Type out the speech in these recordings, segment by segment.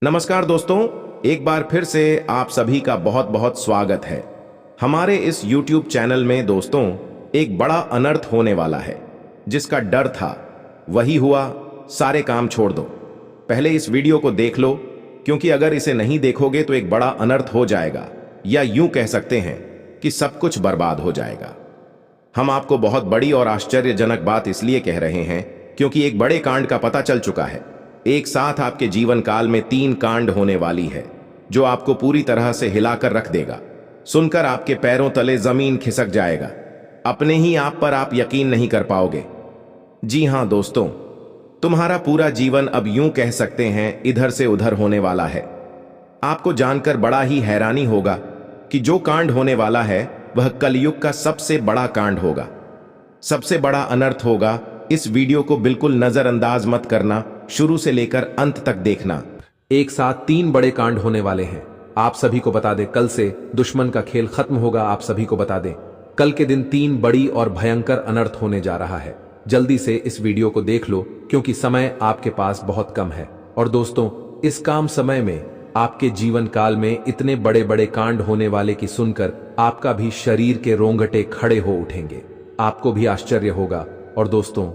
नमस्कार दोस्तों, एक बार फिर से आप सभी का बहुत बहुत स्वागत है हमारे इस YouTube चैनल में। दोस्तों, एक बड़ा अनर्थ होने वाला है जिसका डर था वही हुआ। सारे काम छोड़ दो, पहले इस वीडियो को देख लो, क्योंकि अगर इसे नहीं देखोगे तो एक बड़ा अनर्थ हो जाएगा, या यूं कह सकते हैं कि सब कुछ बर्बाद हो जाएगा। हम आपको बहुत बड़ी और आश्चर्यजनक बात इसलिए कह रहे हैं क्योंकि एक बड़े कांड का पता चल चुका है। एक साथ आपके जीवन काल में 3 कांड होने वाली है जो आपको पूरी तरह से हिलाकर रख देगा। सुनकर आपके पैरों तले जमीन खिसक जाएगा। अपने ही आप पर आप यकीन नहीं कर पाओगे। जी हां दोस्तों, तुम्हारा पूरा जीवन अब यूं कह सकते हैं इधर से उधर होने वाला है। आपको जानकर बड़ा ही हैरानी होगा कि जो कांड होने वाला है वह कलयुग का सबसे बड़ा कांड होगा, सबसे बड़ा अनर्थ होगा। इस वीडियो को बिल्कुल नजरअंदाज मत करना, शुरू से लेकर अंत तक देखना। एक साथ 3 बड़े कांड होने वाले हैं। आप सभी को बता दें, कल से दुश्मन का खेल खत्म होगा। आप सभी को बता दें, कल के दिन 3 बड़ी और भयंकर अनर्थ होने जा रहा है। जल्दी से इस वीडियो को देख लो क्योंकि समय आपके पास बहुत कम है। और दोस्तों, इस काम समय में आपके जीवन काल में इतने बड़े बड़े कांड होने वाले की सुनकर आपका भी शरीर के रोंगटे खड़े हो उठेंगे। आपको भी आश्चर्य होगा। और दोस्तों,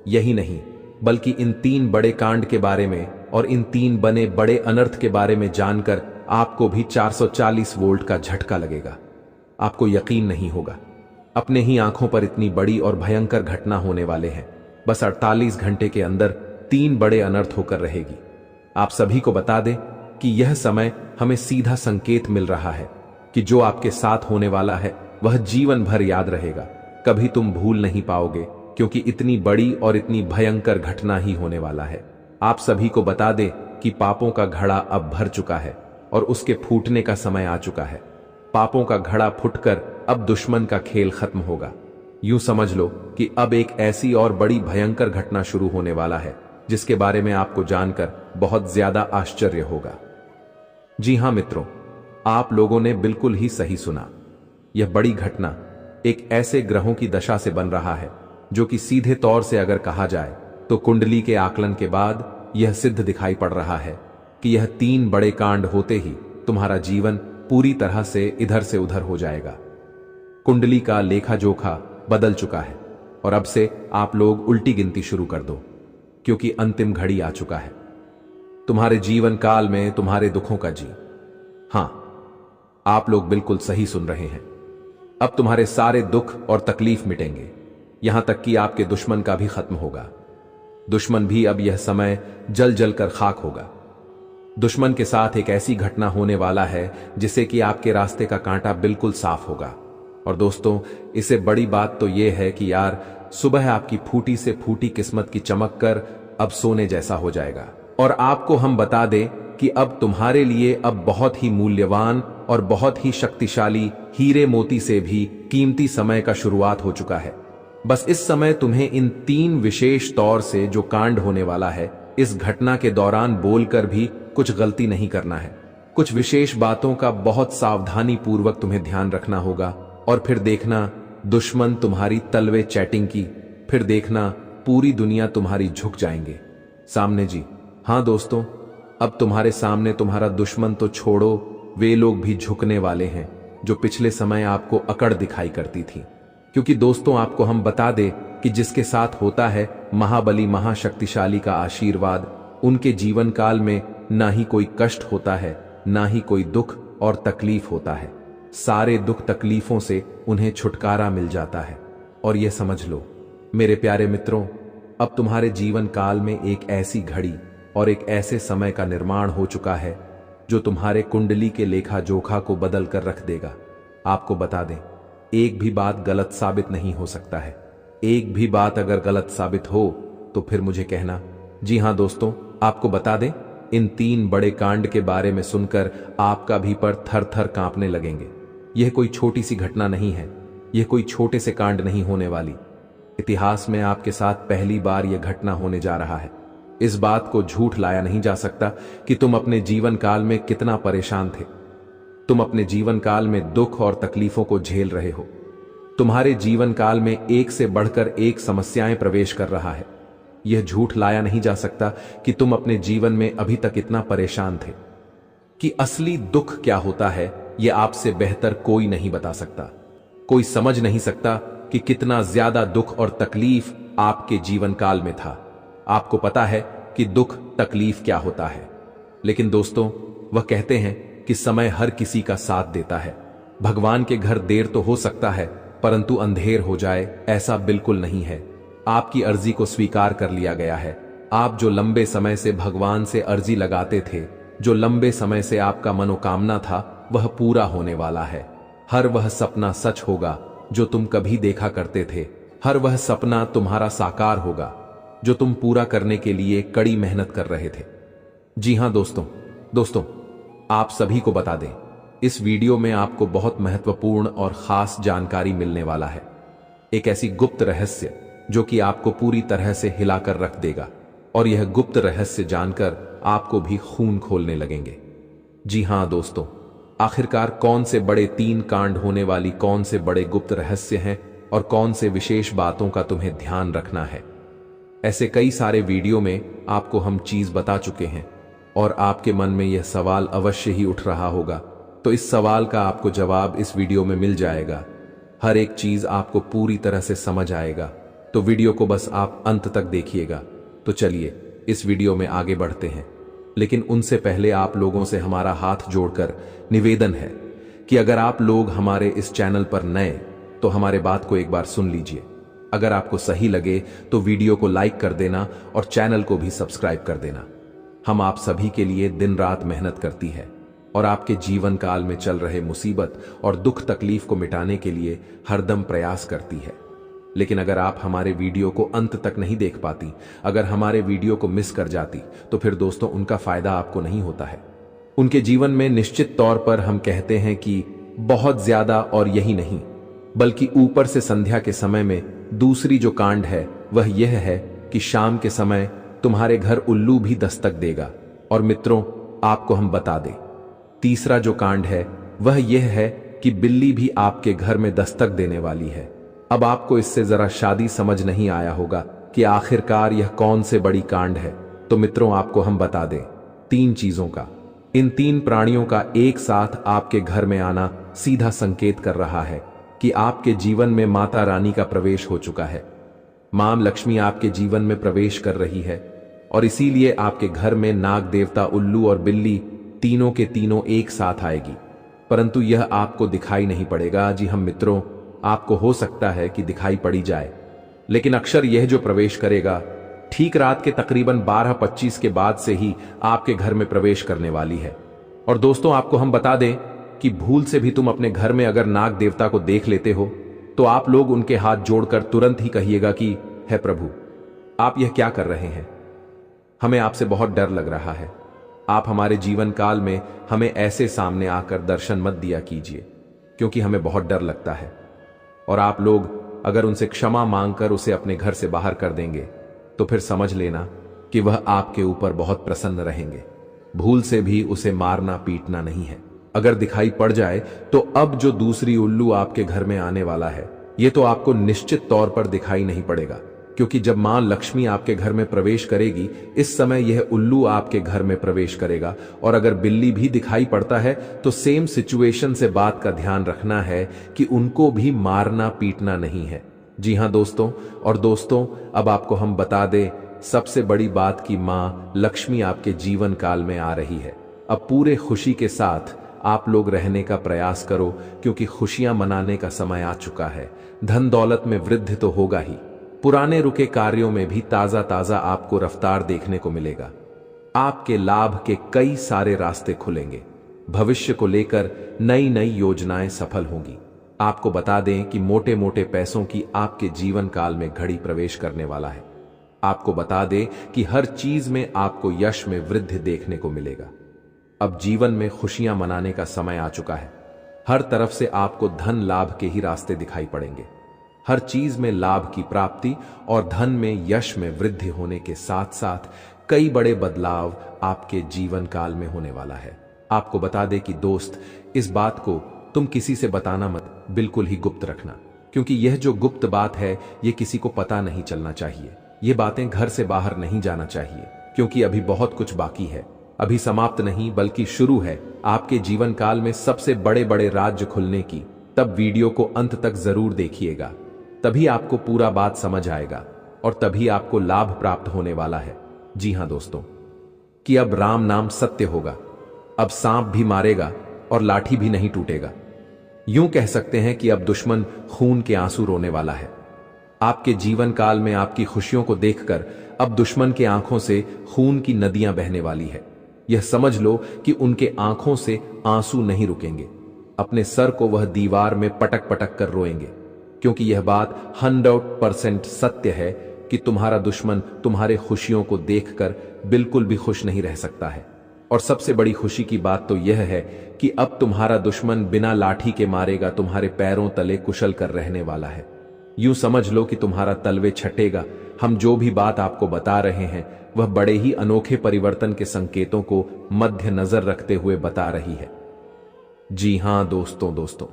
यही नहीं बल्कि इन 3 बड़े कांड के बारे में और इन 3 बने बड़े अनर्थ के बारे में जानकर आपको भी 440 वोल्ट का झटका लगेगा। आपको यकीन नहीं होगा, अपने ही आंखों पर इतनी बड़ी और भयंकर घटना होने वाले हैं। बस 48 घंटे के अंदर 3 बड़े अनर्थ होकर रहेगी। आप सभी को बता दें कि यह समय हमें सीधा संकेत मिल रहा है कि जो आपके साथ होने वाला है वह जीवन भर याद रहेगा। कभी तुम भूल नहीं पाओगे, क्योंकि इतनी बड़ी और इतनी भयंकर घटना ही होने वाला है। आप सभी को बता दें कि पापों का घड़ा अब भर चुका है और उसके फूटने का समय आ चुका है। पापों का घड़ा फूटकर अब दुश्मन का खेल खत्म होगा। यूं समझ लो कि अब एक ऐसी और बड़ी भयंकर घटना शुरू होने वाला है जिसके बारे में आपको जानकर बहुत ज्यादा आश्चर्य होगा। जी हां मित्रों, आप लोगों ने बिल्कुल ही सही सुना। यह बड़ी घटना एक ऐसे ग्रहों की दशा से बन रहा है जो कि सीधे तौर से अगर कहा जाए तो कुंडली के आकलन के बाद यह सिद्ध दिखाई पड़ रहा है कि यह 3 बड़े कांड होते ही तुम्हारा जीवन पूरी तरह से इधर से उधर हो जाएगा। कुंडली का लेखा जोखा बदल चुका है और अब से आप लोग उल्टी गिनती शुरू कर दो, क्योंकि अंतिम घड़ी आ चुका है तुम्हारे जीवन काल में तुम्हारे दुखों का। जी हां, आप लोग बिल्कुल सही सुन रहे हैं। अब तुम्हारे सारे दुख और तकलीफ मिटेंगे, यहां तक कि आपके दुश्मन का भी खत्म होगा। दुश्मन भी अब यह समय जल जल कर खाक होगा। दुश्मन के साथ एक ऐसी घटना होने वाला है जिससे कि आपके रास्ते का कांटा बिल्कुल साफ होगा। और दोस्तों, इससे बड़ी बात तो यह है कि यार, सुबह आपकी फूटी से फूटी किस्मत की चमक कर अब सोने जैसा हो जाएगा। और आपको हम बता दें कि अब तुम्हारे लिए अब बहुत ही मूल्यवान और बहुत ही शक्तिशाली हीरे मोती से भी कीमती समय का शुरुआत हो चुका है। बस इस समय तुम्हें इन 3 विशेष तौर से जो कांड होने वाला है, इस घटना के दौरान बोलकर भी कुछ गलती नहीं करना है। कुछ विशेष बातों का बहुत सावधानी पूर्वक तुम्हें ध्यान रखना होगा। और फिर देखना दुश्मन तुम्हारी तलवे चैटिंग की, फिर देखना पूरी दुनिया तुम्हारी झुक जाएंगे सामने। जी हां दोस्तों, अब तुम्हारे सामने तुम्हारा दुश्मन तो छोड़ो, वे लोग भी झुकने वाले हैं जो पिछले समय आपको अकड़ दिखाई करती थी। क्योंकि दोस्तों, आपको हम बता दें कि जिसके साथ होता है महाबली महाशक्तिशाली का आशीर्वाद, उनके जीवन काल में ना ही कोई कष्ट होता है, ना ही कोई दुख और तकलीफ होता है। सारे दुख तकलीफों से उन्हें छुटकारा मिल जाता है। और यह समझ लो मेरे प्यारे मित्रों, अब तुम्हारे जीवन काल में एक ऐसी घड़ी और एक ऐसे समय का निर्माण हो चुका है जो तुम्हारे कुंडली के लेखा जोखा को बदल कर रख देगा। आपको बता दें, एक भी बात गलत साबित नहीं हो सकता है। एक भी बात अगर गलत साबित हो तो फिर मुझे कहना। जी हां दोस्तों, आपको बता दें, इन 3 बड़े कांड के बारे में सुनकर आपका भी पर थर थर कांपने लगेंगे। यह कोई छोटी सी घटना नहीं है, यह कोई छोटे से कांड नहीं होने वाली। इतिहास में आपके साथ पहली बार यह घटना होने जा रहा है। इस बात को झूठ लाया नहीं जा सकता कि तुम अपने जीवन काल में कितना परेशान थे। तुम अपने जीवन काल में दुख और तकलीफों को झेल रहे हो। तुम्हारे जीवन काल में एक से बढ़कर एक समस्याएं प्रवेश कर रहा है। यह झूठ लाया नहीं जा सकता कि तुम अपने जीवन में अभी तक इतना परेशान थे कि असली दुख क्या होता है यह आपसे बेहतर कोई नहीं बता सकता। कोई समझ नहीं सकता कि कितना ज्यादा दुख और तकलीफ आपके जीवन काल में था। आपको पता है कि दुख तकलीफ क्या होता है, लेकिन दोस्तों वह कहते हैं कि समय हर किसी का साथ देता है। भगवान के घर देर तो हो सकता है, परंतु अंधेर हो जाए ऐसा बिल्कुल नहीं है। आपकी अर्जी को स्वीकार कर लिया गया है। आप जो लंबे समय से भगवान से अर्जी लगाते थे, जो लंबे समय से आपका मनोकामना था, वह पूरा होने वाला है। हर वह सपना सच होगा जो तुम कभी देखा करते थे। हर वह सपना तुम्हारा साकार होगा जो तुम पूरा करने के लिए कड़ी मेहनत कर रहे थे। जी हां दोस्तों, आप सभी को बता दें, इस वीडियो में आपको बहुत महत्वपूर्ण और खास जानकारी मिलने वाला है। एक ऐसी गुप्त रहस्य जो कि आपको पूरी तरह से हिलाकर रख देगा, और यह गुप्त रहस्य जानकर आपको भी खून खोलने लगेंगे। जी हां दोस्तों, आखिरकार कौन से बड़े 3 कांड होने वाली कौन से बड़े गुप्त रहस्य हैं और कौन से विशेष बातों का तुम्हें ध्यान रखना है। ऐसे कई सारे वीडियो में आपको हम चीज बता चुके हैं, और आपके मन में यह सवाल अवश्य ही उठ रहा होगा, तो इस सवाल का आपको जवाब इस वीडियो में मिल जाएगा। हर एक चीज आपको पूरी तरह से समझ आएगा, तो वीडियो को बस आप अंत तक देखिएगा। तो चलिए इस वीडियो में आगे बढ़ते हैं, लेकिन उनसे पहले आप लोगों से हमारा हाथ जोड़कर निवेदन है कि अगर आप लोग हमारे इस चैनल पर नए, तो हमारे बात को एक बार सुन लीजिए। अगर आपको सही लगे तो वीडियो को लाइक कर देना और चैनल को भी सब्सक्राइब कर देना। हम आप सभी के लिए दिन रात मेहनत करती है और आपके जीवन काल में चल रहे मुसीबत और दुख तकलीफ को मिटाने के लिए हरदम प्रयास करती है। लेकिन अगर आप हमारे वीडियो को अंत तक नहीं देख पाती, अगर हमारे वीडियो को मिस कर जाती, तो फिर दोस्तों उनका फायदा आपको नहीं होता है। उनके जीवन में निश्चित तौर पर हम कहते हैं कि बहुत ज्यादा, और यही नहीं बल्कि ऊपर से संध्या के समय में दूसरी जो कांड है वह यह है कि शाम के समय तुम्हारे घर उल्लू भी दस्तक देगा। और मित्रों आपको हम बता दें, तीसरा जो कांड है वह यह है कि बिल्ली भी आपके घर में दस्तक देने वाली है। अब आपको इससे जरा शादी समझ नहीं आया होगा कि आखिरकार यह कौन से बड़ी कांड है। तो मित्रों आपको हम बता दें 3 चीजों का, इन 3 प्राणियों का एक साथ आपके घर में आना सीधा संकेत कर रहा है कि आपके जीवन में माता रानी का प्रवेश हो चुका है। मां लक्ष्मी आपके जीवन में प्रवेश कर रही है, और इसीलिए आपके घर में नाग देवता, उल्लू और बिल्ली तीनों के तीनों एक साथ आएगी। परंतु यह आपको दिखाई नहीं पड़ेगा। जी हम मित्रों, आपको हो सकता है कि दिखाई पड़ी जाए, लेकिन अक्षर यह जो प्रवेश करेगा ठीक रात के तकरीबन 12:25 के बाद से ही आपके घर में प्रवेश करने वाली है। और दोस्तों आपको हम बता दें कि भूल से भी तुम अपने घर में अगर नाग देवता को देख लेते हो, तो आप लोग उनके हाथ जोड़कर तुरंत ही कहिएगा कि हे प्रभु, आप यह क्या कर रहे हैं? हमें आपसे बहुत डर लग रहा है। आप हमारे जीवन काल में हमें ऐसे सामने आकर दर्शन मत दिया कीजिए, क्योंकि हमें बहुत डर लगता है। और आप लोग अगर उनसे क्षमा मांगकर उसे अपने घर से बाहर कर देंगे, तो फिर समझ लेना कि वह आपके ऊपर बहुत प्रसन्न रहेंगे। भूल से भी उसे मारना पीटना नहीं है। अगर दिखाई पड़ जाए तो अब जो दूसरी उल्लू आपके घर में आने वाला है, यह तो आपको निश्चित तौर पर दिखाई नहीं पड़ेगा, क्योंकि जब मां लक्ष्मी आपके घर में प्रवेश करेगी, इस समय यह उल्लू आपके घर में प्रवेश करेगा। और अगर बिल्ली भी दिखाई पड़ता है तो सेम सिचुएशन से बात का ध्यान रखना है कि उनको भी मारना पीटना नहीं है। जी हां दोस्तों, और दोस्तों अब आपको हम बता दें सबसे बड़ी बात कि मां लक्ष्मी आपके जीवन काल में आ रही है। अब पूरे खुशी के साथ आप लोग रहने का प्रयास करो, क्योंकि खुशियां मनाने का समय आ चुका है। धन दौलत में वृद्धि तो होगा ही, पुराने रुके कार्यों में भी ताजा ताजा आपको रफ्तार देखने को मिलेगा। आपके लाभ के कई सारे रास्ते खुलेंगे। भविष्य को लेकर नई नई योजनाएं सफल होंगी। आपको बता दें कि मोटे मोटे पैसों की आपके जीवन काल में घड़ी प्रवेश करने वाला है। आपको बता दें कि हर चीज में आपको यश में वृद्धि देखने को मिलेगा। अब जीवन में खुशियां मनाने का समय आ चुका है। हर तरफ से आपको धन लाभ के ही रास्ते दिखाई पड़ेंगे। हर चीज में लाभ की प्राप्ति और धन में यश में वृद्धि होने के साथ साथ कई बड़े बदलाव आपके जीवन काल में होने वाला है। आपको बता दें कि दोस्त, इस बात को तुम किसी से बताना मत, बिल्कुल ही गुप्त रखना, क्योंकि यह जो गुप्त बात है यह किसी को पता नहीं चलना चाहिए। ये बातें घर से बाहर नहीं जाना चाहिए, क्योंकि अभी बहुत कुछ बाकी है। अभी समाप्त नहीं बल्कि शुरू है आपके जीवन काल में सबसे बड़े बड़े राज्य खुलने की। तब वीडियो को अंत तक जरूर देखिएगा, तभी आपको पूरा बात समझ आएगा और तभी आपको लाभ प्राप्त होने वाला है। जी हां दोस्तों, कि अब राम नाम सत्य होगा, अब सांप भी मारेगा और लाठी भी नहीं टूटेगा। यूं कह सकते हैं कि अब दुश्मन खून के आंसू रोने वाला है। आपके जीवन काल में आपकी खुशियों को देखकर अब दुश्मन के आंखों से खून की नदियां बहने वाली है। यह समझ लो कि उनके आंखों से आंसू नहीं रुकेंगे। अपने सर को वह दीवार में पटक पटक कर रोएंगे, क्योंकि यह बात 100% सत्य है कि तुम्हारा दुश्मन तुम्हारे खुशियों को देखकर बिल्कुल भी खुश नहीं रह सकता है। और सबसे बड़ी खुशी की बात तो यह है कि अब तुम्हारा दुश्मन बिना लाठी के मारेगा तुम्हारे पैरों तले कुशल कर रहने वाला है। यूं समझ लो कि तुम्हारा तलवे छटेगा। हम जो भी बात आपको बता रहे हैं वह बड़े ही अनोखे परिवर्तन के संकेतों को मध्य नजर रखते हुए बता रही है। जी हां दोस्तों,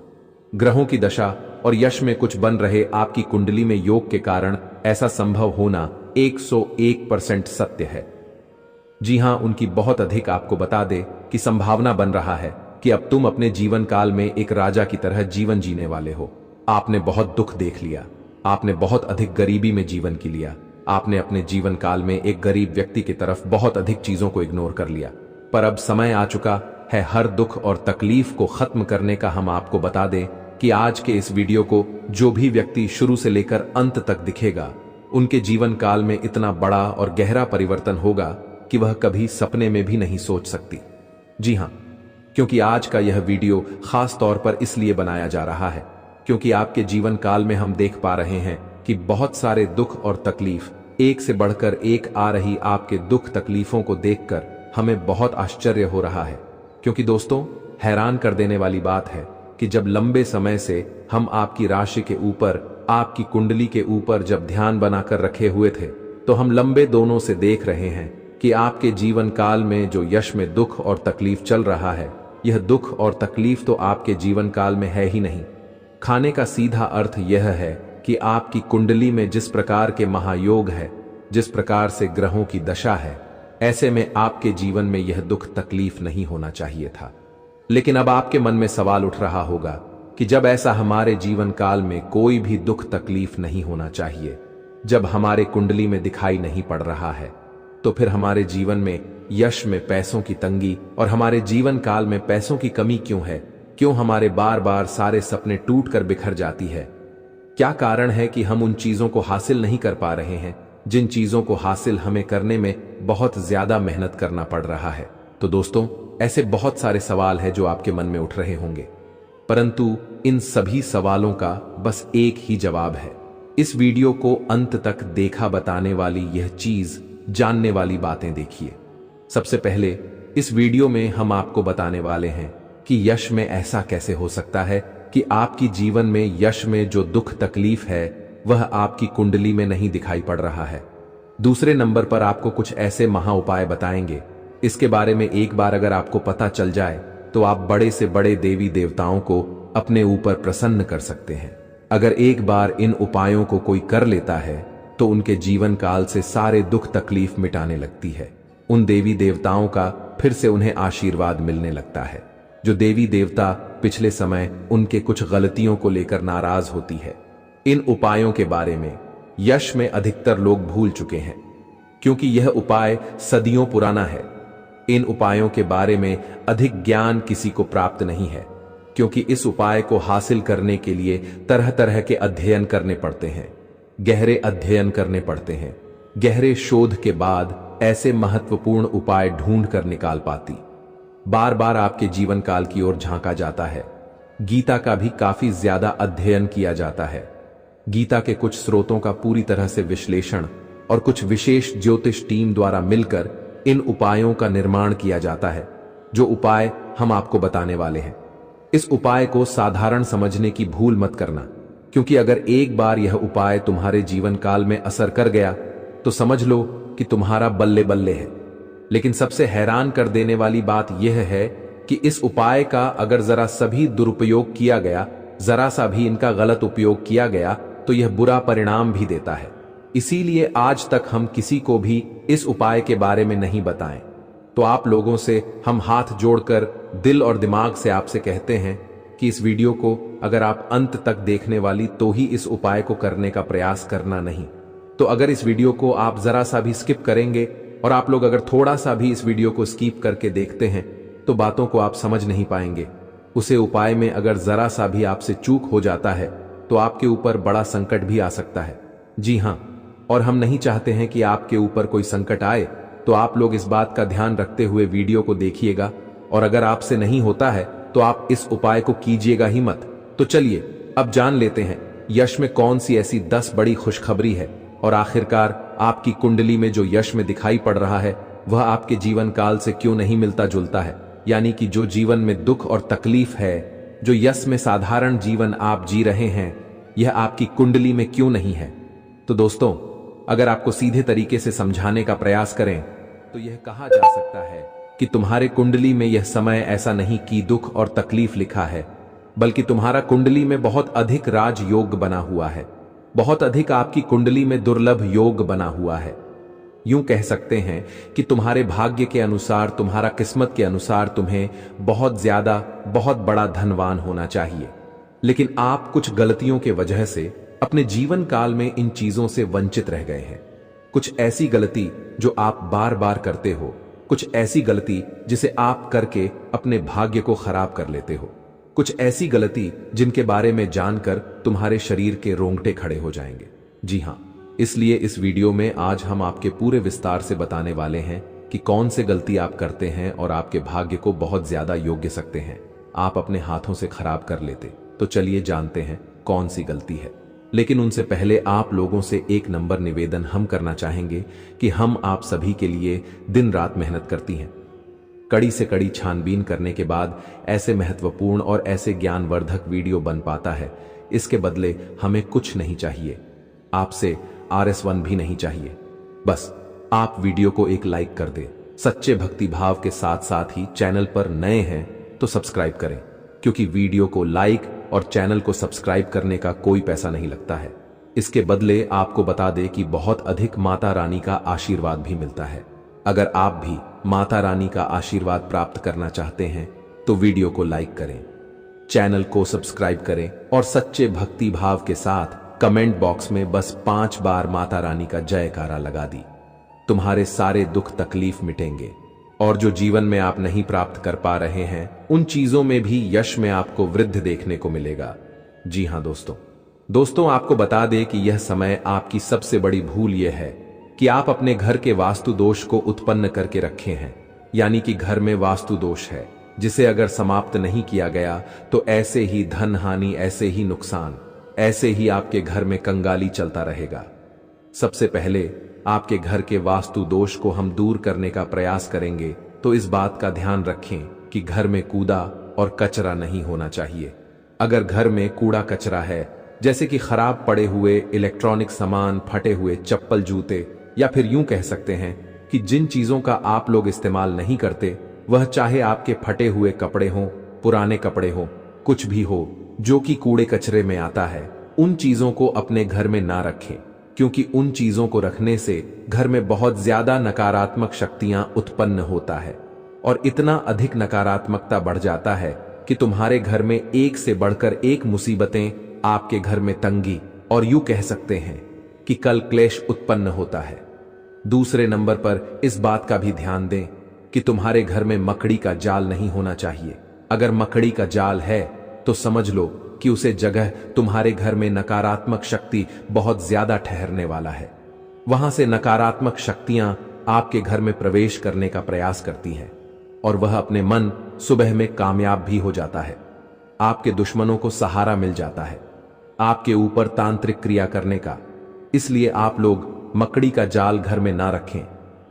ग्रहों की दशा और यश में कुछ बन रहे आपकी कुंडली में योग के कारण ऐसा संभव होना 101% सत्य है। जी हां, उनकी बहुत अधिक आपको बता दे कि संभावना बन रहा है कि अब तुम अपने जीवन काल में एक राजा की तरह जीवन जीने वाले हो। आपने बहुत दुख देख लिया, आपने बहुत अधिक गरीबी में जीवन की लिया, आपने अपने जीवन काल में एक गरीब व्यक्ति की तरफ बहुत अधिक चीजों को इग्नोर कर लिया। पर अब समय आ चुका है हर दुख और तकलीफ को खत्म करने का। हम आपको बता दें कि आज के इस वीडियो को जो भी व्यक्ति शुरू से लेकर अंत तक दिखेगा, उनके जीवन काल में इतना बड़ा और गहरा परिवर्तन होगा कि वह कभी सपने में भी नहीं सोच सकती। जी हां, क्योंकि आज का यह वीडियो खास तौर पर इसलिए बनाया जा रहा है क्योंकि आपके जीवन काल में हम देख पा रहे हैं कि बहुत सारे दुख और तकलीफ एक से बढ़कर एक आ रही। आपके दुख तकलीफों को देखकर हमें बहुत आश्चर्य हो रहा है, क्योंकि दोस्तों, हैरान कर देने वाली बात है कि जब लंबे समय से हम आपकी राशि के ऊपर, आपकी कुंडली के ऊपर जब ध्यान बनाकर रखे हुए थे, तो हम लंबे दोनों से देख रहे हैं कि आपके जीवन काल में जो यश में दुख और तकलीफ चल रहा है, यह दुख और तकलीफ तो आपके जीवन काल में है ही नहीं। खाने का सीधा अर्थ यह है कि आपकी कुंडली में जिस प्रकार के महायोग है, जिस प्रकार से ग्रहों की दशा है, ऐसे में आपके जीवन में यह दुख तकलीफ नहीं होना चाहिए था। लेकिन अब आपके मन में सवाल उठ रहा होगा कि जब ऐसा हमारे जीवन काल में कोई भी दुख तकलीफ नहीं होना चाहिए, जब हमारे कुंडली में दिखाई नहीं पड़ रहा है, तो फिर हमारे जीवन में यश में पैसों की तंगी और हमारे जीवन काल में पैसों की कमी क्यों है? क्यों हमारे बार बार सारे सपने टूट कर बिखर जाती है? क्या कारण है कि हम उन चीजों को हासिल नहीं कर पा रहे हैं जिन चीजों को हासिल हमें करने में बहुत ज्यादा मेहनत करना पड़ रहा है? तो दोस्तों, ऐसे बहुत सारे सवाल हैं जो आपके मन में उठ रहे होंगे, परंतु इन सभी सवालों का बस एक ही जवाब है। इस वीडियो को अंत तक देखा बताने वाली यह चीज, जानने वाली बातें देखिए। सबसे पहले इस वीडियो में हम आपको बताने वाले हैं कि यश में ऐसा कैसे हो सकता है कि आपकी जीवन में यश में जो दुख तकलीफ है वह आपकी कुंडली में नहीं दिखाई पड़ रहा है। दूसरे नंबर पर आपको कुछ ऐसे महा उपाय बताएंगे, इसके बारे में एक बार अगर आपको पता चल जाए तो आप बड़े से बड़े देवी देवताओं को अपने ऊपर प्रसन्न कर सकते हैं। अगर एक बार इन उपायों को कोई कर लेता है तो उनके जीवन काल से सारे दुख तकलीफ मिटाने लगती है। उन देवी देवताओं का फिर से उन्हें आशीर्वाद मिलने लगता है। जो देवी देवता पिछले समय उनके कुछ गलतियों को लेकर नाराज होती है, इन उपायों के बारे में यश में अधिकतर लोग भूल चुके हैं, क्योंकि यह उपाय सदियों पुराना है। इन उपायों के बारे में अधिक ज्ञान किसी को प्राप्त नहीं है, क्योंकि इस उपाय को हासिल करने के लिए तरह तरह के अध्ययन करने पड़ते हैं, गहरे अध्ययन करने पड़ते हैं। गहरे शोध के बाद ऐसे महत्वपूर्ण उपाय ढूंढ कर निकाल पाती। बार बार आपके जीवन काल की ओर झांका जाता है। गीता का भी काफी ज्यादा अध्ययन किया जाता है। गीता के कुछ स्रोतों का पूरी तरह से विश्लेषण और कुछ विशेष ज्योतिष टीम द्वारा मिलकर इन उपायों का निर्माण किया जाता है, जो उपाय हम आपको बताने वाले हैं। इस उपाय को साधारण समझने की भूल मत करना, क्योंकि अगर एक बार यह उपाय तुम्हारे जीवन काल में असर कर गया तो समझ लो कि तुम्हारा बल्ले बल्ले है। लेकिन सबसे हैरान कर देने वाली बात यह है कि इस उपाय का अगर जरा सभी दुरुपयोग किया गया, जरा सा भी इनका गलत उपयोग किया गया, तो यह बुरा परिणाम भी देता है। इसीलिए आज तक हम किसी को भी इस उपाय के बारे में नहीं बताएं। तो आप लोगों से हम हाथ जोड़कर दिल और दिमाग से आपसे कहते हैं कि इस वीडियो को अगर आप अंत तक देखने वाली तो ही इस उपाय को करने का प्रयास करना नहीं। तो अगर इस वीडियो को आप जरा सा भी स्किप करेंगे और आप लोग अगर थोड़ा सा भी इस वीडियो को स्किप करके देखते हैं तो बातों को आप समझ नहीं पाएंगे। उसे उपाय में अगर जरा सा भी आपसे चूक हो जाता है तो आपके ऊपर बड़ा संकट भी आ सकता है। जी हां, और हम नहीं चाहते हैं कि आपके ऊपर कोई संकट आए, तो आप लोग इस बात का ध्यान रखते हुए वीडियो को देखिएगा। और अगर आपसे नहीं होता है तो आप इस उपाय को कीजिएगा ही मत। तो चलिए अब जान लेते हैं यश में कौन सी ऐसी 10 बड़ी खुशखबरी है और आखिरकार आपकी कुंडली में जो यश में दिखाई पड़ रहा है वह आपके जीवन काल से क्यों नहीं मिलता जुलता है। यानी कि जो जीवन में दुख और तकलीफ है, जो यश में साधारण जीवन आप जी रहे हैं, यह आपकी कुंडली में क्यों नहीं है। तो दोस्तों, अगर आपको सीधे तरीके से समझाने का प्रयास करें तो यह कहा जा सकता है कि तुम्हारे कुंडली में यह समय ऐसा नहीं कि दुख और तकलीफ लिखा है, बल्कि तुम्हारा कुंडली में बहुत अधिक राजयोग बना हुआ है। बहुत अधिक आपकी कुंडली में दुर्लभ योग बना हुआ है। यूं कह सकते हैं कि तुम्हारे भाग्य के अनुसार, तुम्हारा किस्मत के अनुसार तुम्हें बहुत ज्यादा, बहुत बड़ा धनवान होना चाहिए। लेकिन आप कुछ गलतियों के वजह से अपने जीवन काल में इन चीजों से वंचित रह गए हैं। कुछ ऐसी गलती जो आप बार बार करते हो, कुछ ऐसी गलती जिसे आप करके अपने भाग्य को खराब कर लेते हो, कुछ ऐसी गलती जिनके बारे में जानकर तुम्हारे शरीर के रोंगटे खड़े हो जाएंगे। जी हां, इसलिए इस वीडियो में आज हम आपके पूरे विस्तार से बताने वाले हैं कि कौन से गलती आप करते हैं और आपके भाग्य को बहुत ज्यादा योग्य सकते हैं आप अपने हाथों से खराब कर लेते। तो चलिए जानते हैं कौन सी गलती है। लेकिन उनसे पहले आप लोगों से एक नंबर निवेदन हम करना चाहेंगे कि हम आप सभी के लिए दिन रात मेहनत करती हैं। कड़ी से कड़ी छानबीन करने के बाद ऐसे महत्वपूर्ण और ऐसे ज्ञानवर्धक वीडियो बन पाता है। इसके बदले हमें कुछ नहीं चाहिए, आपसे RS1 भी नहीं चाहिए। बस आप वीडियो को एक लाइक कर दें। सच्चे भक्ति भाव के साथ साथ ही चैनल पर नए हैं तो सब्सक्राइब करें, क्योंकि वीडियो को लाइक और चैनल को सब्सक्राइब करने का कोई पैसा नहीं लगता है। इसके बदले आपको बता दें कि बहुत अधिक माता रानी का आशीर्वाद भी मिलता है। अगर आप भी माता रानी का आशीर्वाद प्राप्त करना चाहते हैं तो वीडियो को लाइक करें, चैनल को सब्सक्राइब करें और सच्चे भक्ति भाव के साथ कमेंट बॉक्स में बस 5 बार माता रानी का जयकारा लगा दी। तुम्हारे सारे दुख तकलीफ मिटेंगे और जो जीवन में आप नहीं प्राप्त कर पा रहे हैं उन चीजों में भी यश में आपको वृद्धि देखने को मिलेगा। जी हां दोस्तों, आपको बता दें कि यह समय आपकी सबसे बड़ी भूल यह है कि आप अपने घर के वास्तु दोष को उत्पन्न करके रखे हैं। यानी कि घर में वास्तु दोष है जिसे अगर समाप्त नहीं किया गया तो ऐसे ही धन हानि, ऐसे ही नुकसान, ऐसे ही आपके घर में कंगाली चलता रहेगा। सबसे पहले आपके घर के वास्तु दोष को हम दूर करने का प्रयास करेंगे। तो इस बात का ध्यान रखें कि घर में कूड़ा और कचरा नहीं होना चाहिए। अगर घर में कूड़ा कचरा है, जैसे कि खराब पड़े हुए इलेक्ट्रॉनिक सामान, फटे हुए चप्पल, जूते, या फिर यूं कह सकते हैं कि जिन चीजों का आप लोग इस्तेमाल नहीं करते, वह चाहे आपके फटे हुए कपड़े हों, पुराने कपड़े हों, कुछ भी हो जो कि कूड़े कचरे में आता है, उन चीजों को अपने घर में ना रखें, क्योंकि उन चीजों को रखने से घर में बहुत ज्यादा नकारात्मक शक्तियां उत्पन्न होता है और इतना अधिक नकारात्मकता बढ़ जाता है कि तुम्हारे घर में एक से बढ़कर एक मुसीबतें, आपके घर में तंगी और यूं कह सकते हैं कि कल क्लेश उत्पन्न होता है। दूसरे नंबर पर इस बात का भी ध्यान दें कि तुम्हारे घर में मकड़ी का जाल नहीं होना चाहिए। अगर मकड़ी का जाल है तो समझ लो कि उसे जगह तुम्हारे घर में नकारात्मक शक्ति बहुत ज्यादा ठहरने वाला है। वहां से नकारात्मक शक्तियां आपके घर में प्रवेश करने का प्रयास करती हैं और वह अपने मन सुबह में कामयाब भी हो जाता है। आपके दुश्मनों को सहारा मिल जाता है आपके ऊपर तांत्रिक क्रिया करने का। इसलिए आप लोग मकड़ी का जाल घर में ना रखें,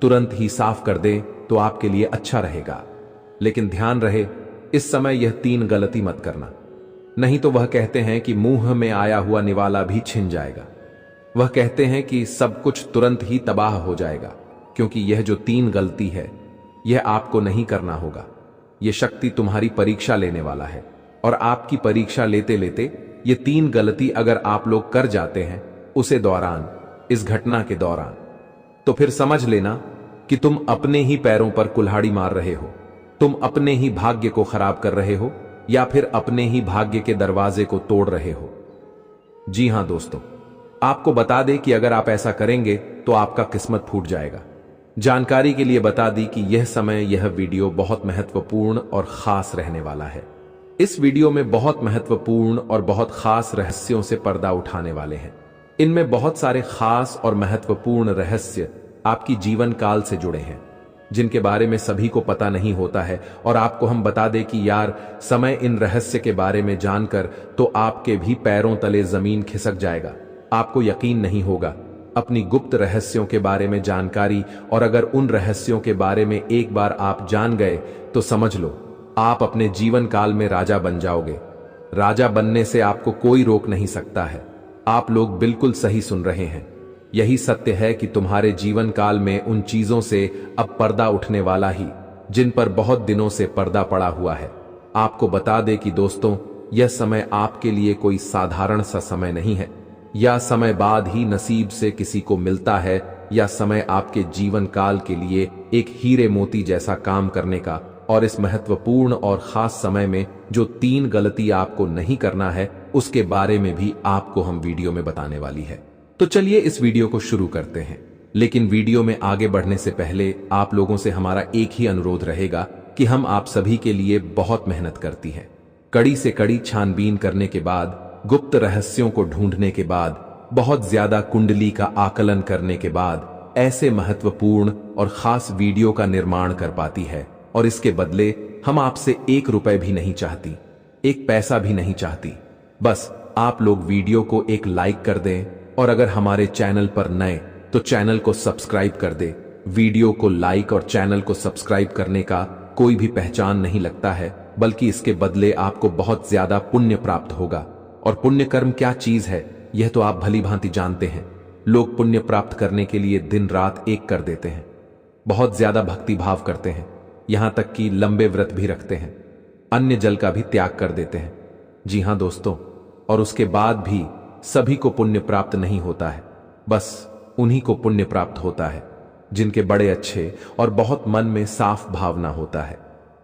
तुरंत ही साफ कर दें तो आपके लिए अच्छा रहेगा। लेकिन ध्यान रहे, इस समय यह 3 गलती मत करना, नहीं तो वह कहते हैं कि मुंह में आया हुआ निवाला भी छिन जाएगा। वह कहते हैं कि सब कुछ तुरंत ही तबाह हो जाएगा, क्योंकि यह जो 3 गलती है यह आपको नहीं करना होगा। यह शक्ति तुम्हारी परीक्षा लेने वाला है और आपकी परीक्षा लेते लेते ये 3 गलती अगर आप लोग कर जाते हैं, उसे दौरान इस घटना के दौरान, तो फिर समझ लेना कि तुम अपने ही पैरों पर कुल्हाड़ी मार रहे हो, तुम अपने ही भाग्य को खराब कर रहे हो या फिर अपने ही भाग्य के दरवाजे को तोड़ रहे हो। जी हां दोस्तों, आपको बता दें कि अगर आप ऐसा करेंगे तो आपका किस्मत फूट जाएगा। जानकारी के लिए बता दी कि यह समय, यह वीडियो बहुत महत्वपूर्ण और खास रहने वाला है। इस वीडियो में बहुत महत्वपूर्ण और बहुत खास रहस्यों से पर्दा उठाने वाले हैं। इनमें बहुत सारे खास और महत्वपूर्ण रहस्य आपकी जीवन काल से जुड़े हैं, जिनके बारे में सभी को पता नहीं होता है। और आपको हम बता दें कि यार, समय इन रहस्य के बारे में जानकर तो आपके भी पैरों तले जमीन खिसक जाएगा। आपको यकीन नहीं होगा अपनी गुप्त रहस्यों के बारे में जानकारी, और अगर उन रहस्यों के बारे में एक बार आप जान गए तो समझ लो आप अपने जीवन काल में राजा बन जाओगे। राजा बनने से आपको कोई रोक नहीं सकता है। आप लोग बिल्कुल सही सुन रहे हैं। यही सत्य है कि तुम्हारे जीवन काल में उन चीजों से अब पर्दा उठने वाला ही, जिन पर बहुत दिनों से पर्दा पड़ा हुआ है। आपको बता दें कि दोस्तों, यह समय आपके लिए कोई साधारण सा समय नहीं है, या समय बाद ही नसीब से किसी को मिलता है, या समय आपके जीवन काल के लिए एक हीरे मोती जैसा काम करने का। और इस महत्वपूर्ण और खास समय में जो 3 गलती आपको नहीं करना है, उसके बारे में भी आपको हम वीडियो में बताने वाली है। तो चलिए इस वीडियो को शुरू करते हैं। लेकिन वीडियो में आगे बढ़ने से पहले आप लोगों से हमारा एक ही अनुरोध रहेगा कि हम आप सभी के लिए बहुत मेहनत करती हैं। कड़ी से कड़ी छानबीन करने के बाद, गुप्त रहस्यों को ढूंढने के बाद, बहुत ज्यादा कुंडली का आकलन करने के बाद ऐसे महत्वपूर्ण और खास वीडियो का निर्माण कर पाती है। और इसके बदले हम आपसे 1 रुपए भी नहीं चाहती, 1 पैसा भी नहीं चाहती। बस आप लोग वीडियो को एक लाइक कर दें, और अगर हमारे चैनल पर नए तो चैनल को सब्सक्राइब कर दे। वीडियो को लाइक और चैनल को सब्सक्राइब करने का कोई भी पहचान नहीं लगता है, बल्कि इसके बदले आपको बहुत ज्यादा पुण्य प्राप्त होगा। और पुण्य कर्म क्या चीज है, यह तो आप भली भांति जानते हैं। लोग पुण्य प्राप्त करने के लिए दिन रात एक कर देते हैं, बहुत ज्यादा भक्ति भाव करते हैं, यहां तक कि लंबे व्रत भी रखते हैं, अन्य जल का भी त्याग कर देते हैं। जी हां दोस्तों, और उसके बाद भी सभी को पुण्य प्राप्त नहीं होता है। बस उन्हीं को पुण्य प्राप्त होता है जिनके बड़े अच्छे और बहुत मन में साफ भावना होता है।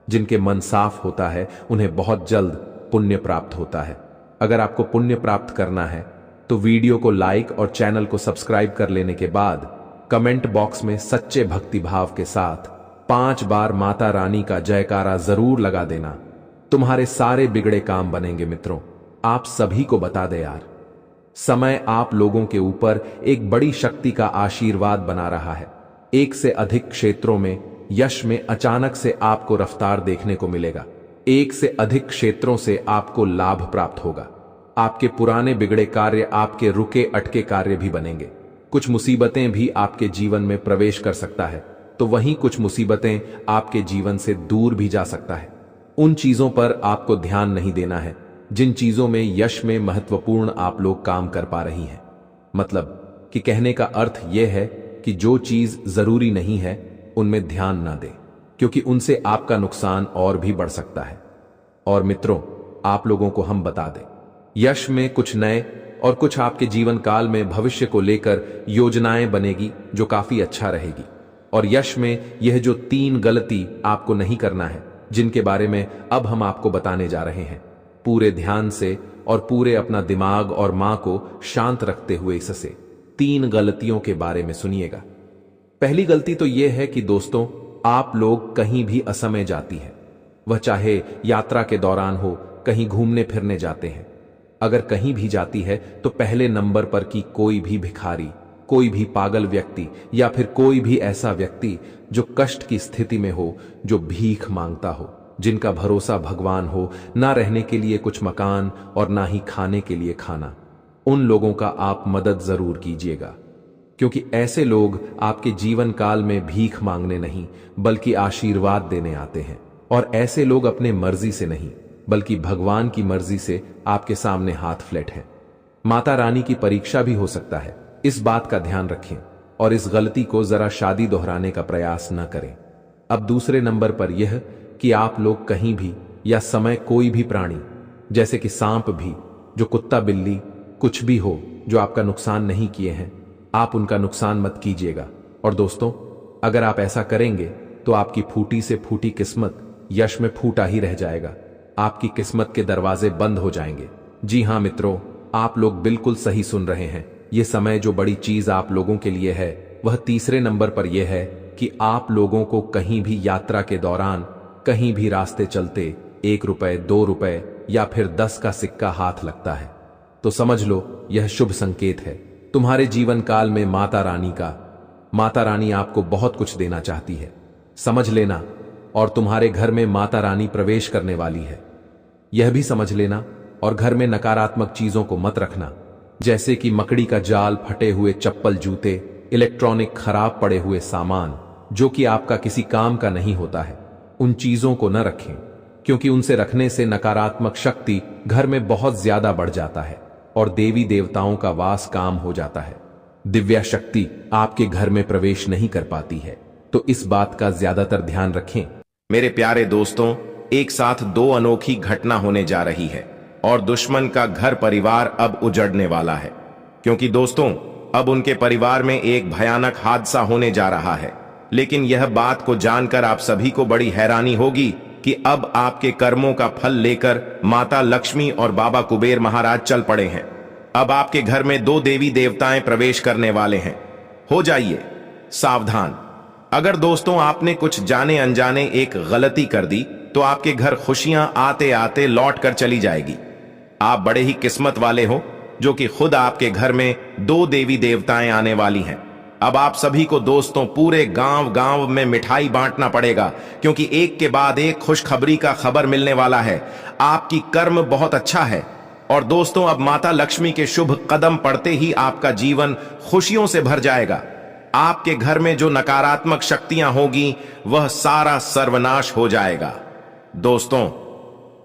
जिनके मन साफ होता है उन्हें बहुत जल्द पुण्य प्राप्त होता है। अगर आपको पुण्य प्राप्त करना है तो वीडियो को लाइक और चैनल को सब्सक्राइब कर लेने के बाद कमेंट बॉक्स में सच्चे भक्ति भाव के साथ 5 बार माता रानी का जयकारा जरूर लगा देना। तुम्हारे सारे बिगड़े काम बनेंगे मित्रों। आप सभी को बता दे यार, समय आप लोगों के ऊपर एक बड़ी शक्ति का आशीर्वाद बना रहा है। एक से अधिक क्षेत्रों में यश में अचानक से आपको रफ्तार देखने को मिलेगा। एक से अधिक क्षेत्रों से आपको लाभ प्राप्त होगा। आपके पुराने बिगड़े कार्य आपके रुके अटके कार्य भी बनेंगे। कुछ मुसीबतें भी आपके जीवन में प्रवेश कर सकता है, तो वहीं कुछ मुसीबतें आपके जीवन से दूर भी जा सकता है। उन चीजों पर आपको ध्यान नहीं देना है जिन चीजों में यश में महत्वपूर्ण आप लोग काम कर पा रही हैं। मतलब कि कहने का अर्थ यह है कि जो चीज जरूरी नहीं है उनमें ध्यान ना दें, क्योंकि उनसे आपका नुकसान और भी बढ़ सकता है। और मित्रों, आप लोगों को हम बता दें, यश में कुछ नए और कुछ आपके जीवन काल में भविष्य को लेकर योजनाएं बनेगी जो काफी अच्छा रहेगी। और यश में यह जो 3 गलती आपको नहीं करना है, जिनके बारे में अब हम आपको बताने जा रहे हैं, पूरे ध्यान से और पूरे अपना दिमाग और मां को शांत रखते हुए इससे 3 गलतियों के बारे में सुनिएगा। पहली गलती तो यह है कि दोस्तों, आप लोग कहीं भी असमय जाती है, वह चाहे यात्रा के दौरान हो, कहीं घूमने फिरने जाते हैं। अगर कहीं भी जाती है तो पहले नंबर पर की कोई भी भिखारी, कोई भी पागल व्यक्ति या फिर कोई भी ऐसा व्यक्ति जो कष्ट की स्थिति में हो, जो भीख मांगता हो, जिनका भरोसा भगवान हो, ना रहने के लिए कुछ मकान और ना ही खाने के लिए खाना, उन लोगों का आप मदद जरूर कीजिएगा। क्योंकि ऐसे लोग आपके जीवन काल में भीख मांगने नहीं बल्कि आशीर्वाद देने आते हैं। और ऐसे लोग अपने मर्जी से नहीं बल्कि भगवान की मर्जी से आपके सामने हाथ फ्लैट है। माता रानी की परीक्षा भी हो सकता है, इस बात का ध्यान रखें और इस गलती को जरा शादी दोहराने का प्रयास न करें। अब दूसरे नंबर पर यह कि आप लोग कहीं भी या समय कोई भी प्राणी, जैसे कि सांप भी, जो कुत्ता बिल्ली कुछ भी हो, जो आपका नुकसान नहीं किए हैं, आप उनका नुकसान मत कीजिएगा। और दोस्तों, अगर आप ऐसा करेंगे तो आपकी फूटी से फूटी किस्मत यश में फूटा ही रह जाएगा। आपकी किस्मत के दरवाजे बंद हो जाएंगे। जी हां मित्रों, आप लोग बिल्कुल सही सुन रहे हैं। ये समय जो बड़ी चीज आप लोगों के लिए है वह तीसरे नंबर पर यह है कि आप लोगों को कहीं भी यात्रा के दौरान, कहीं भी रास्ते चलते 1 रुपए, 2 रुपए या फिर 10 का सिक्का हाथ लगता है तो समझ लो यह शुभ संकेत है। तुम्हारे जीवन काल में माता रानी आपको बहुत कुछ देना चाहती है, समझ लेना। और तुम्हारे घर में माता रानी प्रवेश करने वाली है, यह भी समझ लेना। और घर में नकारात्मक चीजों को मत रखना, जैसे कि मकड़ी का जाल, फटे हुए चप्पल, जूते, इलेक्ट्रॉनिक खराब पड़े हुए सामान जो कि आपका किसी काम का नहीं होता है, उन चीजों को न रखें, क्योंकि उनसे रखने से नकारात्मक शक्ति घर में बहुत ज्यादा बढ़ जाता है और देवी देवताओं का वास काम हो जाता है। दिव्या शक्ति आपके घर में प्रवेश नहीं कर पाती है, तो इस बात का ज्यादातर ध्यान रखें। मेरे प्यारे दोस्तों, एक साथ 2 अनोखी घटना होने जा रही है और दुश्मन का घर परिवार अब उजड़ने वाला है, क्योंकि दोस्तों अब उनके परिवार में एक भयानक हादसा होने जा रहा है। लेकिन यह बात को जानकर आप सभी को बड़ी हैरानी होगी कि अब आपके कर्मों का फल लेकर माता लक्ष्मी और बाबा कुबेर महाराज चल पड़े हैं। अब आपके घर में 2 देवी देवताएं प्रवेश करने वाले हैं। हो जाइए सावधान। अगर दोस्तों आपने कुछ जाने अनजाने एक गलती कर दी तो आपके घर खुशियां आते आते लौट कर चली जाएगी। आप बड़े ही किस्मत वाले हो जो कि खुद आपके घर में 2 देवी देवताएं आने वाली हैं। अब आप सभी को दोस्तों पूरे गांव गांव में मिठाई बांटना पड़ेगा, क्योंकि एक के बाद एक खुशखबरी का खबर मिलने वाला है। आपकी कर्म बहुत अच्छा है और दोस्तों अब माता लक्ष्मी के शुभ कदम पड़ते ही आपका जीवन खुशियों से भर जाएगा। आपके घर में जो नकारात्मक शक्तियां होगी वह सारा सर्वनाश हो जाएगा। दोस्तों,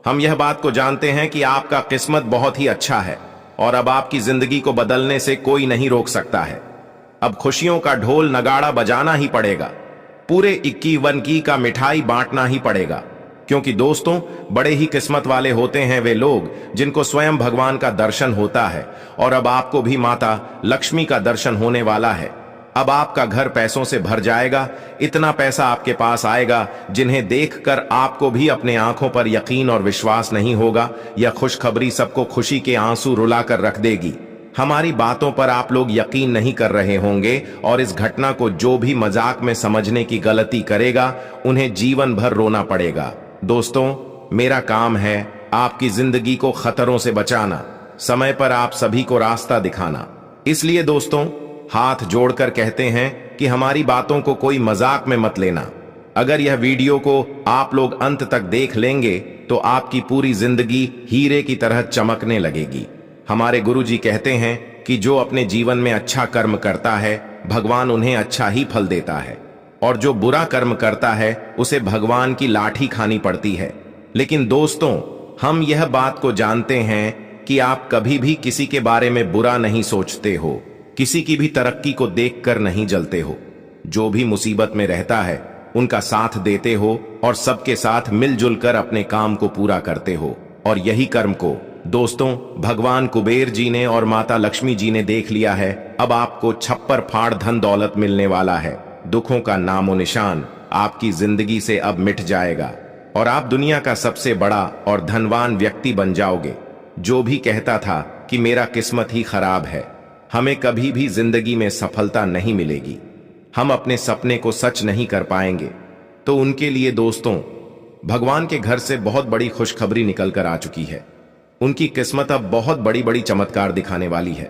हम यह बात को जानते हैं कि आपका किस्मत बहुत ही अच्छा है और अब आपकी जिंदगी को बदलने से कोई नहीं रोक सकता है। अब खुशियों का ढोल नगाड़ा बजाना ही पड़ेगा, पूरे 21 का मिठाई बांटना ही पड़ेगा, क्योंकि दोस्तों बड़े ही किस्मत वाले होते हैं वे लोग जिनको स्वयं भगवान का दर्शन होता है। और अब आपको भी माता लक्ष्मी का दर्शन होने वाला है। अब आपका घर पैसों से भर जाएगा। इतना पैसा आपके पास आएगा जिन्हें देखकर आपको भी अपने आंखों पर यकीन और विश्वास नहीं होगा। यह खुशखबरी सबको खुशी के आंसू रुलाकर रख देगी। हमारी बातों पर आप लोग यकीन नहीं कर रहे होंगे और इस घटना को जो भी मजाक में समझने की गलती करेगा उन्हें जीवन भर रोना पड़ेगा। दोस्तों, मेरा काम है आपकी जिंदगी को खतरों से बचाना, समय पर आप सभी को रास्ता दिखाना। इसलिए दोस्तों हाथ जोड़कर कहते हैं कि हमारी बातों को कोई मजाक में मत लेना। अगर यह वीडियो को आप लोग अंत तक देख लेंगे तो आपकी पूरी जिंदगी हीरे की तरह चमकने लगेगी। हमारे गुरुजी कहते हैं कि जो अपने जीवन में अच्छा कर्म करता है भगवान उन्हें अच्छा ही फल देता है, और जो बुरा कर्म करता है उसे भगवान की लाठी खानी पड़ती है। लेकिन दोस्तों, हम यह बात को जानते हैं कि आप कभी भी किसी के बारे में बुरा नहीं सोचते हो, किसी की भी तरक्की को देखकर नहीं जलते हो। जो भी मुसीबत में रहता है उनका साथ देते हो और सबके साथ मिलजुल कर अपने काम को पूरा करते हो। और यही कर्म को दोस्तों भगवान कुबेर जी ने और माता लक्ष्मी जी ने देख लिया है। अब आपको छप्पर फाड़ धन दौलत मिलने वाला है। दुखों का नामो निशान आपकी जिंदगी से अब मिट जाएगा और आप दुनिया का सबसे बड़ा और धनवान व्यक्ति बन जाओगे। जो भी कहता था कि मेरा किस्मत ही खराब है, हमें कभी भी जिंदगी में सफलता नहीं मिलेगी, हम अपने सपने को सच नहीं कर पाएंगे, तो उनके लिए दोस्तों भगवान के घर से बहुत बड़ी खुशखबरी निकल कर आ चुकी है। उनकी किस्मत अब बहुत बड़ी बड़ी चमत्कार दिखाने वाली है।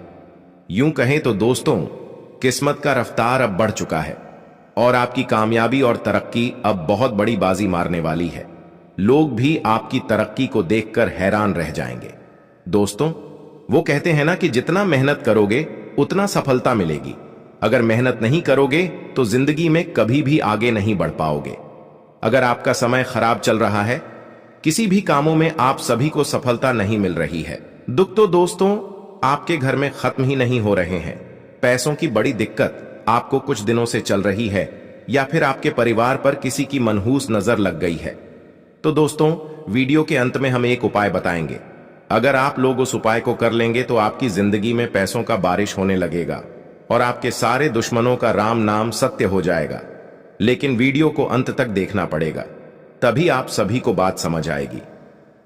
यूं कहें तो दोस्तों किस्मत का रफ्तार अब बढ़ चुका है और आपकी कामयाबी और तरक्की अब बहुत बड़ी बाजी मारने वाली है। लोग भी आपकी तरक्की को देखकर हैरान रह जाएंगे। दोस्तों, वो कहते हैं ना कि जितना मेहनत करोगे उतना सफलता मिलेगी। अगर मेहनत नहीं करोगे तो जिंदगी में कभी भी आगे नहीं बढ़ पाओगे। अगर आपका समय खराब चल रहा है, किसी भी कामों में आप सभी को सफलता नहीं मिल रही है, दुख तो दोस्तों आपके घर में खत्म ही नहीं हो रहे हैं। पैसों की बड़ी दिक्कत आपको कुछ दिनों से चल रही है या फिर आपके परिवार पर किसी की मनहूस नजर लग गई है, तो दोस्तों वीडियो के अंत में हम एक उपाय बताएंगे। अगर आप लोग उस उपाय को कर लेंगे तो आपकी जिंदगी में पैसों का बारिश होने लगेगा और आपके सारे दुश्मनों का राम नाम सत्य हो जाएगा। लेकिन वीडियो को अंत तक देखना पड़ेगा, तभी आप सभी को बात समझ आएगी।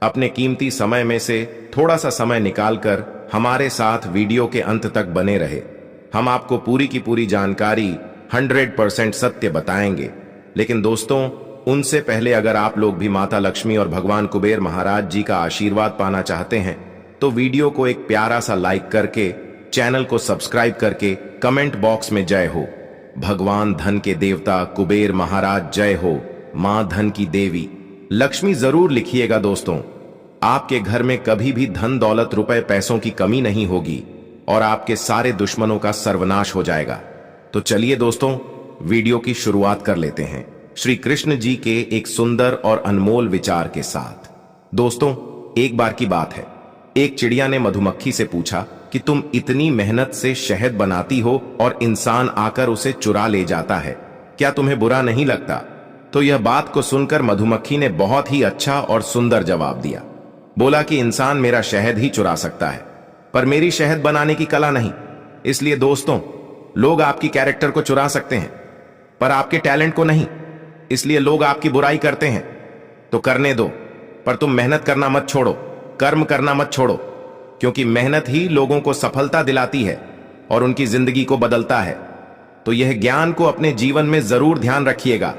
अपने कीमती समय में से थोड़ा सा समय निकालकर हमारे साथ वीडियो के अंत तक बने रहे। हम आपको पूरी की पूरी जानकारी 100% सत्य बताएंगे। लेकिन दोस्तों, उनसे पहले अगर आप लोग भी माता लक्ष्मी और भगवान कुबेर महाराज जी का आशीर्वाद पाना चाहते हैं तो वीडियो को एक प्यारा सा लाइक करके, चैनल को सब्सक्राइब करके कमेंट बॉक्स में जय हो, भगवान धन के देवता कुबेर महाराज जय हो, मां धन की देवी लक्ष्मी जरूर लिखिएगा। दोस्तों, आपके घर में कभी भी धन दौलत रुपए पैसों की कमी नहीं होगी और आपके सारे दुश्मनों का सर्वनाश हो जाएगा। तो चलिए दोस्तों, वीडियो की शुरुआत कर लेते हैं श्री कृष्ण जी के एक सुंदर और अनमोल विचार के साथ। दोस्तों, एक बार की बात है, एक चिड़िया ने मधुमक्खी से पूछा कि तुम इतनी मेहनत से शहद बनाती हो और इंसान आकर उसे चुरा ले जाता है, क्या तुम्हें बुरा नहीं लगता? तो यह बात को सुनकर मधुमक्खी ने बहुत ही अच्छा और सुंदर जवाब दिया। बोला कि इंसान मेरा शहद ही चुरा सकता है, पर मेरी शहद बनाने की कला नहीं। इसलिए दोस्तों, लोग आपकी कैरेक्टर को चुरा सकते हैं पर आपके टैलेंट को नहीं। इसलिए लोग आपकी बुराई करते हैं तो करने दो, पर तुम मेहनत करना मत छोड़ो, कर्म करना मत छोड़ो, क्योंकि मेहनत ही लोगों को सफलता दिलाती है और उनकी जिंदगी को बदलता है। तो यह ज्ञान को अपने जीवन में जरूर ध्यान रखिएगा।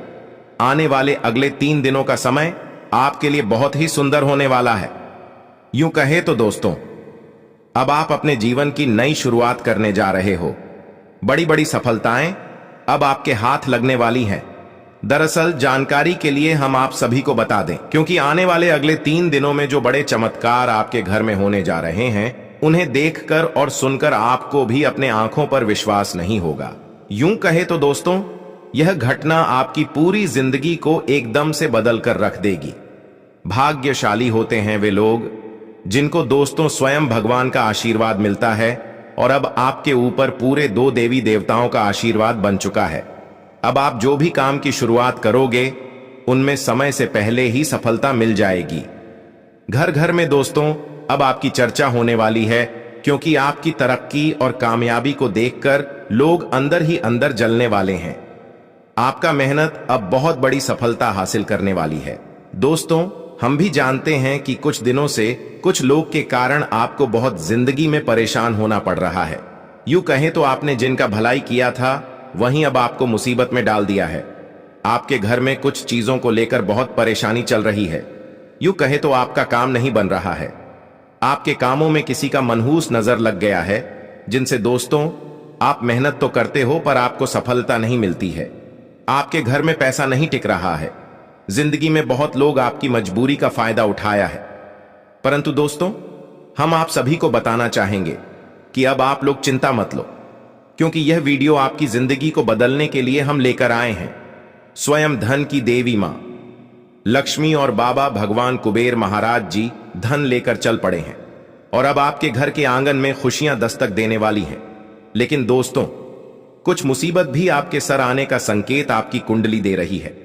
आने वाले अगले 3 दिनों का समय आपके लिए बहुत ही सुंदर होने वाला है। यूं कहे तो दोस्तों, अब आप अपने जीवन की नई शुरुआत करने जा रहे हो। बड़ी बड़ी सफलताएं अब आपके हाथ लगने वाली हैं। दरअसल जानकारी के लिए हम आप सभी को बता दें, क्योंकि आने वाले अगले 3 दिनों में जो बड़े चमत्कार आपके घर में होने जा रहे हैं, उन्हें देखकर और सुनकर आपको भी अपने आंखों पर विश्वास नहीं होगा। यूं कहे तो दोस्तों, यह घटना आपकी पूरी जिंदगी को एकदम से बदल कर रख देगी। भाग्यशाली होते हैं वे लोग जिनको दोस्तों स्वयं भगवान का आशीर्वाद मिलता है और अब आपके ऊपर पूरे 2 देवी देवताओं का आशीर्वाद बन चुका है। अब आप जो भी काम की शुरुआत करोगे उनमें समय से पहले ही सफलता मिल जाएगी। घर घर में दोस्तों अब आपकी चर्चा होने वाली है, क्योंकि आपकी तरक्की और कामयाबी को देखकर लोग अंदर ही अंदर जलने वाले हैं। आपका मेहनत अब बहुत बड़ी सफलता हासिल करने वाली है। दोस्तों, हम भी जानते हैं कि कुछ दिनों से कुछ लोग के कारण आपको बहुत जिंदगी में परेशान होना पड़ रहा है। यूं कहें तो आपने जिनका भलाई किया था वहीं अब आपको मुसीबत में डाल दिया है। आपके घर में कुछ चीजों को लेकर बहुत परेशानी चल रही है। यूं कहे तो आपका काम नहीं बन रहा है। आपके कामों में किसी का मनहूस नजर लग गया है, जिनसे दोस्तों आप मेहनत तो करते हो पर आपको सफलता नहीं मिलती है। आपके घर में पैसा नहीं टिक रहा है। जिंदगी में बहुत लोग आपकी मजबूरी का फायदा उठाया है। परंतु दोस्तों, हम आप सभी को बताना चाहेंगे कि अब आप लोग चिंता मत लो, क्योंकि यह वीडियो आपकी जिंदगी को बदलने के लिए हम लेकर आए हैं। स्वयं धन की देवी मां लक्ष्मी और बाबा भगवान कुबेर महाराज जी धन लेकर चल पड़े हैं और अब आपके घर के आंगन में खुशियां दस्तक देने वाली हैं। लेकिन दोस्तों, कुछ मुसीबत भी आपके सर आने का संकेत आपकी कुंडली दे रही है।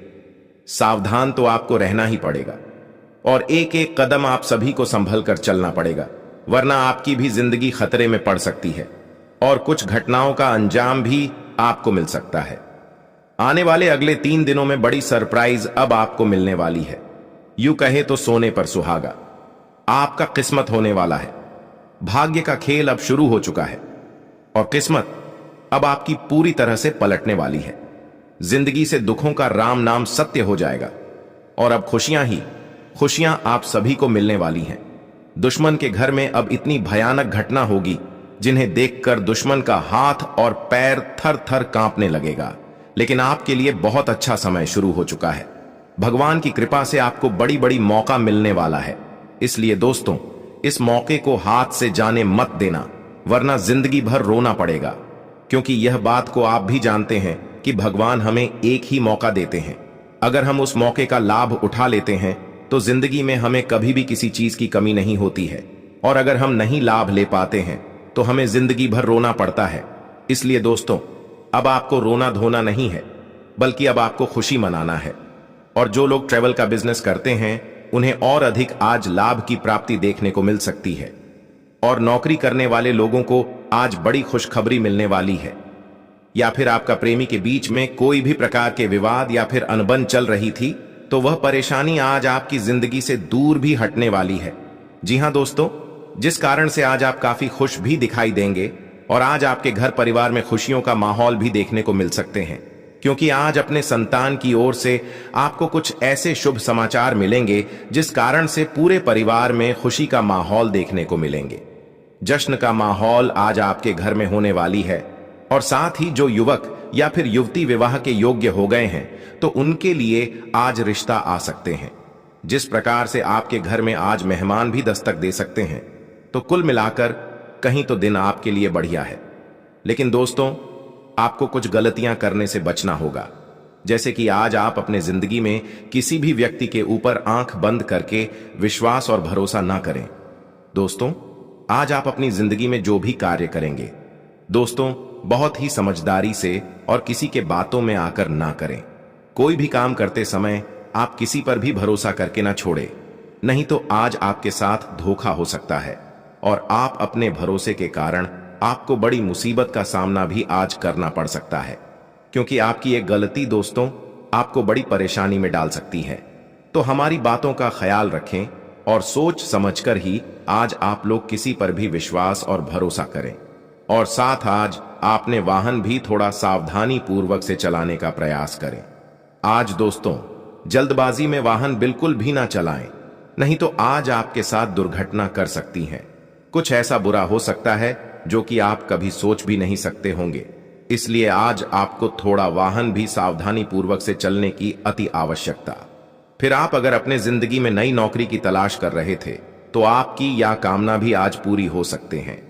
सावधान तो आपको रहना ही पड़ेगा और एक एक कदम आप सभी को संभल कर चलना पड़ेगा, वरना आपकी भी जिंदगी खतरे में पड़ सकती है और कुछ घटनाओं का अंजाम भी आपको मिल सकता है। आने वाले अगले 3 दिनों में बड़ी सरप्राइज अब आपको मिलने वाली है। यूं कहे तो सोने पर सुहागा आपका किस्मत होने वाला है। भाग्य का खेल अब शुरू हो चुका है और किस्मत अब आपकी पूरी तरह से पलटने वाली है। जिंदगी से दुखों का राम नाम सत्य हो जाएगा और अब खुशियां ही खुशियां आप सभी को मिलने वाली हैं। दुश्मन के घर में अब इतनी भयानक घटना होगी जिन्हें देखकर दुश्मन का हाथ और पैर थर थर कांपने लगेगा। लेकिन आपके लिए बहुत अच्छा समय शुरू हो चुका है। भगवान की कृपा से आपको बड़ी बड़ी मौका मिलने वाला है। इसलिए दोस्तों, इस मौके को हाथ से जाने मत देना, वरना जिंदगी भर रोना पड़ेगा। क्योंकि यह बात को आप भी जानते हैं कि भगवान हमें एक ही मौका देते हैं। अगर हम उस मौके का लाभ उठा लेते हैं तो जिंदगी में हमें कभी भी किसी चीज की कमी नहीं होती है, और अगर हम नहीं लाभ ले पाते हैं तो हमें जिंदगी भर रोना पड़ता है। इसलिए दोस्तों, अब आपको रोना धोना नहीं है, बल्कि अब आपको खुशी मनाना है। और जो लोग ट्रैवल का बिजनेस करते हैं उन्हें और अधिक आज लाभ की प्राप्ति देखने को मिल सकती है। और नौकरी करने वाले लोगों को आज बड़ी खुशखबरी मिलने वाली है। या फिर आपका प्रेमी के बीच में कोई भी प्रकार के विवाद या फिर अनबन चल रही थी, तो वह परेशानी आज आपकी जिंदगी से दूर भी हटने वाली है। जी हां दोस्तों, जिस कारण से आज आप काफी खुश भी दिखाई देंगे और आज आपके घर परिवार में खुशियों का माहौल भी देखने को मिल सकते हैं, क्योंकि आज अपने संतान की ओर से आपको कुछ ऐसे शुभ समाचार मिलेंगे जिस कारण से पूरे परिवार में खुशी का माहौल देखने को मिलेंगे। जश्न का माहौल आज आपके घर में होने वाली है और साथ ही जो युवक या फिर युवती विवाह के योग्य हो गए हैं तो उनके लिए आज रिश्ता आ सकते हैं। जिस प्रकार से आपके घर में आज मेहमान भी दस्तक दे सकते हैं, तो कुल मिलाकर कहीं तो दिन आपके लिए बढ़िया है। लेकिन दोस्तों, आपको कुछ गलतियां करने से बचना होगा, जैसे कि आज आप अपने जिंदगी में किसी भी व्यक्ति के ऊपर आंख बंद करके विश्वास और भरोसा ना करें। दोस्तों, आज आप अपनी जिंदगी में जो भी कार्य करेंगे, दोस्तों बहुत ही समझदारी से और किसी के बातों में आकर ना करें। कोई भी काम करते समय आप किसी पर भी भरोसा करके ना छोड़े, नहीं तो आज आपके साथ धोखा हो सकता है और आप अपने भरोसे के कारण आपको बड़ी मुसीबत का सामना भी आज करना पड़ सकता है, क्योंकि आपकी एक गलती दोस्तों आपको बड़ी परेशानी में डाल सकती है। तो हमारी बातों का ख्याल रखें और सोच समझकर ही आज आप लोग किसी पर भी विश्वास और भरोसा करें। और साथ आज आपने वाहन भी थोड़ा सावधानी पूर्वक से चलाने का प्रयास करें। आज दोस्तों जल्दबाजी में वाहन बिल्कुल भी ना चलाएं, नहीं तो आज आपके साथ दुर्घटना कर सकती हैं। कुछ ऐसा बुरा हो सकता है जो कि आप कभी सोच भी नहीं सकते होंगे। इसलिए आज आपको थोड़ा वाहन भी सावधानी पूर्वक से चलने की अति आवश्यकता। फिर आप अगर अपने जिंदगी में नई नौकरी की तलाश कर रहे थे तो आपकी यह कामना भी आज पूरी हो सकते हैं।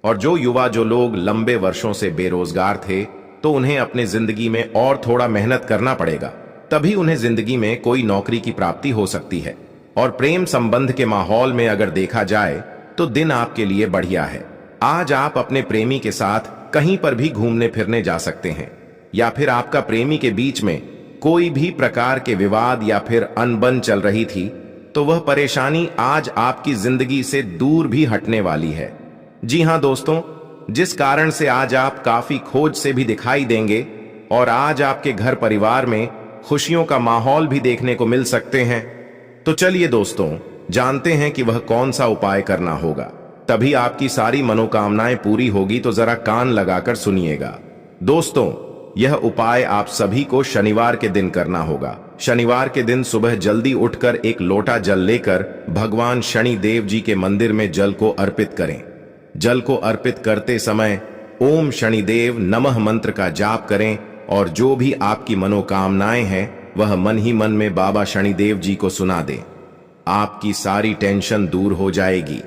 और जो लोग लंबे वर्षों से बेरोजगार थे, तो उन्हें अपने जिंदगी में और थोड़ा मेहनत करना पड़ेगा, तभी उन्हें जिंदगी में कोई नौकरी की प्राप्ति हो सकती है। और प्रेम संबंध के माहौल में अगर देखा जाए तो दिन आपके लिए बढ़िया है। आज आप अपने प्रेमी के साथ कहीं पर भी घूमने फिरने जा सकते हैं, या फिर आपका प्रेमी के बीच में कोई भी प्रकार के विवाद या फिर अनबन चल रही थी, तो वह परेशानी आज आपकी जिंदगी से दूर भी हटने वाली है। जी हां दोस्तों, जिस कारण से आज आप काफी खोज से भी दिखाई देंगे और आज आपके घर परिवार में खुशियों का माहौल भी देखने को मिल सकते हैं। तो चलिए दोस्तों, जानते हैं कि वह कौन सा उपाय करना होगा, तभी आपकी सारी मनोकामनाएं पूरी होगी। तो जरा कान लगाकर सुनिएगा दोस्तों, यह उपाय आप सभी को शनिवार के दिन करना होगा। शनिवार के दिन सुबह जल्दी उठकर एक लोटा जल लेकर भगवान शनि देव जी के मंदिर में जल को अर्पित करें। जल को अर्पित करते समय ओम शनिदेव नमः मंत्र का जाप करें और जो भी आपकी मनोकामनाएं हैं वह मन ही मन में बाबा शनिदेव जी को सुना दें। आपकी सारी टेंशन दूर हो जाएगी।